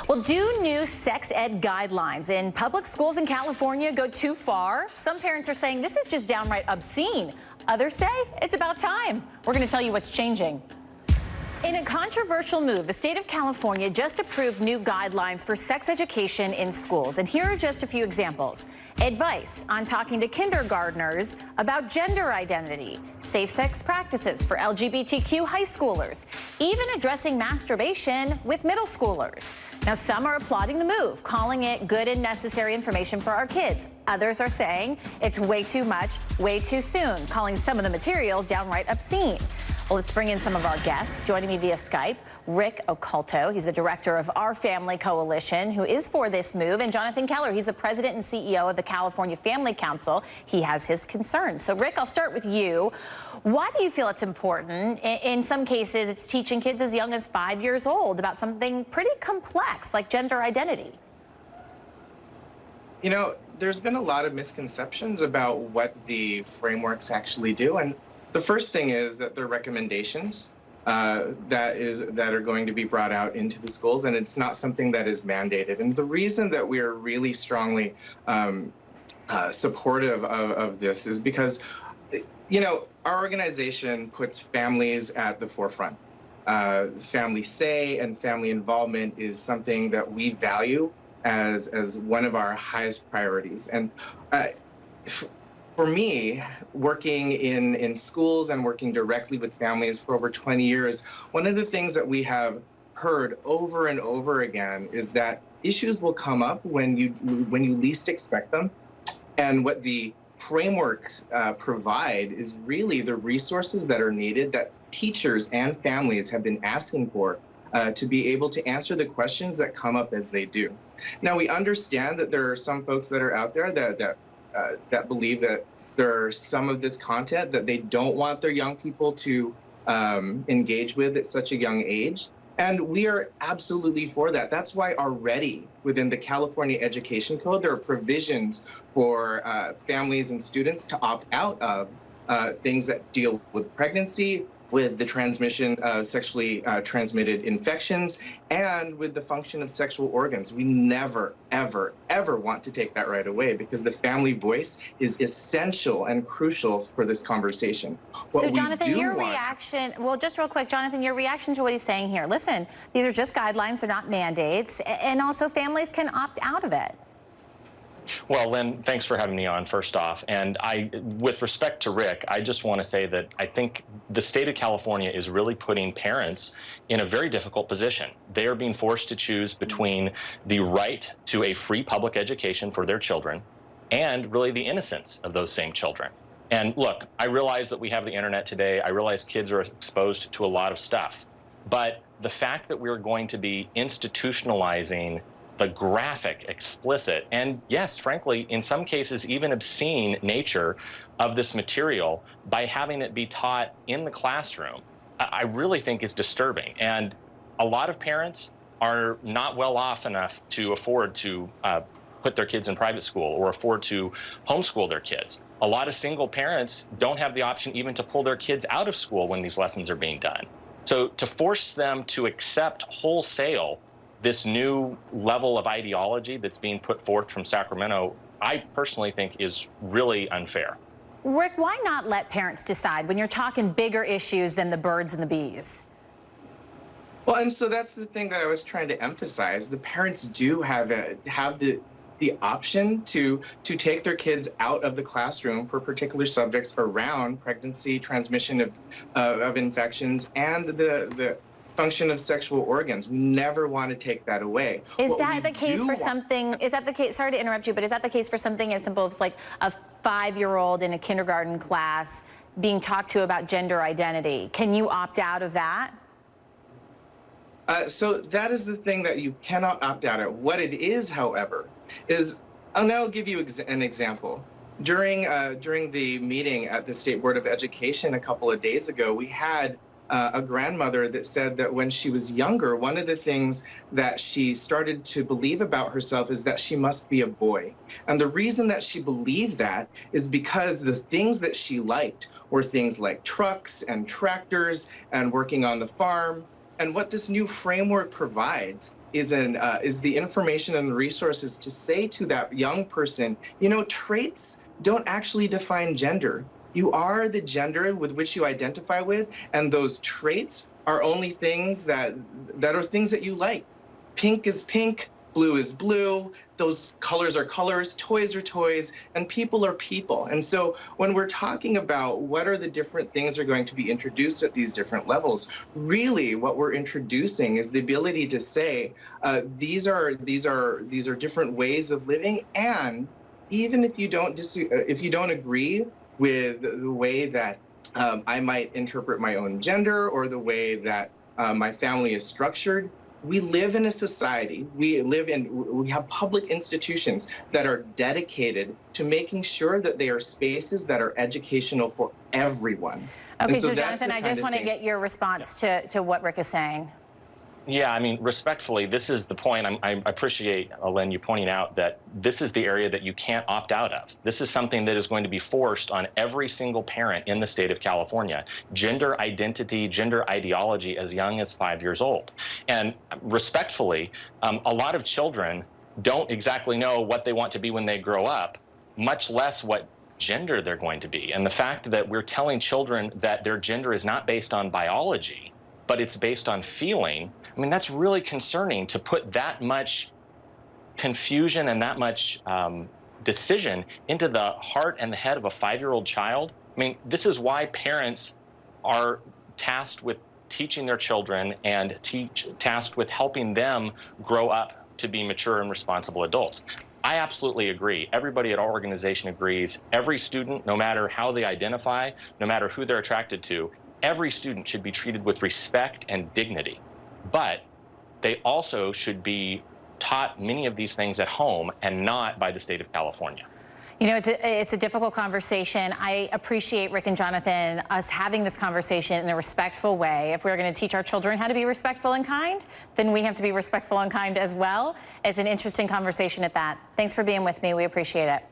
Well, do new sex ed guidelines in public schools in California go too far? Some parents are saying this is just downright obscene. Others say it's about time. We're going to tell you what's changing. In a controversial move, the state of California just approved new guidelines for sex education in schools. And here are just a few examples. Advice on talking to kindergartners about gender identity, safe sex practices for LGBTQ high schoolers, even addressing masturbation with middle schoolers. Now, some are applauding the move, calling it good and necessary information for our kids. Others are saying it's way too much, way too soon, calling some of the materials downright obscene. Well, let's bring in some of our guests. Joining me via Skype, Rick Occulto. He's the director of Our Family Coalition, who is for this move, and Jonathan Keller. He's the president and CEO of the California Family Council. He has his concerns. So, Rick, I'll start with you. Why do you feel it's important? In some cases, it's teaching kids as young as 5 years old about something pretty complex like gender identity. You know, there's been a lot of misconceptions about what the frameworks actually do. And the first thing is that they're recommendations that are going to be brought out into the schools, and it's not something that is mandated. And the reason that we are really strongly supportive of this is because, you know, our organization puts families at the forefront. Family say and family involvement is something that we value as one of our highest priorities. And for me, working in schools and working directly with families for over 20 years, one of the things that we have heard over and over again is that issues will come up when you least expect them. And what the frameworks provide is really the resources that are needed that teachers and families have been asking for to be able to answer the questions that come up as they do. Now, we understand that there are some folks that are out there that believe that there are some of this content that they don't want their young people to engage with at such a young age. And we are absolutely for that. That's why already within the California Education Code, there are provisions for families and students to opt out of things that deal with pregnancy, with the transmission of sexually transmitted infections, and with the function of sexual organs. We never, ever, ever want to take that right away because the family voice is essential and crucial for this conversation. So, Jonathan, your reaction, well, just real quick, Jonathan, your reaction to what he's saying here. Listen, these are just guidelines, they're not mandates, and also families can opt out of it. Well, Lynn, thanks for having me on, first off. And with respect to Rick, I just want to say that I think the state of California is really putting parents in a very difficult position. They are being forced to choose between the right to a free public education for their children and really the innocence of those same children. And look, I realize that we have the internet today. I realize kids are exposed to a lot of stuff. But the fact that we're going to be institutionalizing the graphic, explicit, and yes, frankly, in some cases, even obscene nature of this material by having it be taught in the classroom, I really think is disturbing. And a lot of parents are not well off enough to afford to put their kids in private school or afford to homeschool their kids. A lot of single parents don't have the option even to pull their kids out of school when these lessons are being done. So to force them to accept wholesale this new level of ideology that's being put forth from Sacramento, I personally think is really unfair. Rick, why not let parents decide when you're talking bigger issues than the birds and the bees? Well, and so that's the thing that I was trying to emphasize. The parents do have the option to take their kids out of the classroom for particular subjects around pregnancy, transmission of infections, and the function of sexual organs. We never want to take that away. Is that the case for something, is that the case, sorry to interrupt you, but is that the case for something as simple as like a 5-year-old in a kindergarten class being talked to about gender identity? Can you opt out of that? So that is the thing that you cannot opt out of. What it is, however, is, and I'll give you an example. During the meeting at the State Board of Education a couple of days ago, we had a grandmother that said that when she was younger, one of the things that she started to believe about herself is that she must be a boy. And the reason that she believed that is because the things that she liked were things like trucks and tractors and working on the farm. And what this new framework provides is the information and the resources to say to that young person, you know, traits don't actually define gender. You are the gender with which you identify with, and those traits are only things that are things that you like. Pink is pink, blue is blue, those colors are colors, toys are toys, and people are people. And so when we're talking about what are the different things that are going to be introduced at these different levels, really what we're introducing is the ability to say, these are different ways of living, and even if you don't agree with the way that I might interpret my own gender or the way that my family is structured, we live in a society, we have public institutions that are dedicated to making sure that they are spaces that are educational for everyone. Okay, so Jonathan, I just want to get your response to what Rick is saying. Yeah, I mean, respectfully, this is the point. I appreciate, Lynn, you pointing out that this is the area that you can't opt out of. This is something that is going to be forced on every single parent in the state of California. Gender identity, gender ideology as young as 5 years old. And respectfully, a lot of children don't exactly know what they want to be when they grow up, much less what gender they're going to be. And the fact that we're telling children that their gender is not based on biology, but it's based on feeling, I mean, that's really concerning to put that much confusion and that much decision into the heart and the head of a 5-year-old child. I mean, this is why parents are tasked with teaching their children and tasked with helping them grow up to be mature and responsible adults. I absolutely agree. Everybody at our organization agrees. Every student, no matter how they identify, no matter who they're attracted to, every student should be treated with respect and dignity, but they also should be taught many of these things at home and not by the state of California. You know, it's a difficult conversation. I appreciate, Rick and Jonathan, us having this conversation in a respectful way. If we're going to teach our children how to be respectful and kind, then we have to be respectful and kind as well. It's an interesting conversation at that. Thanks for being with me. We appreciate it.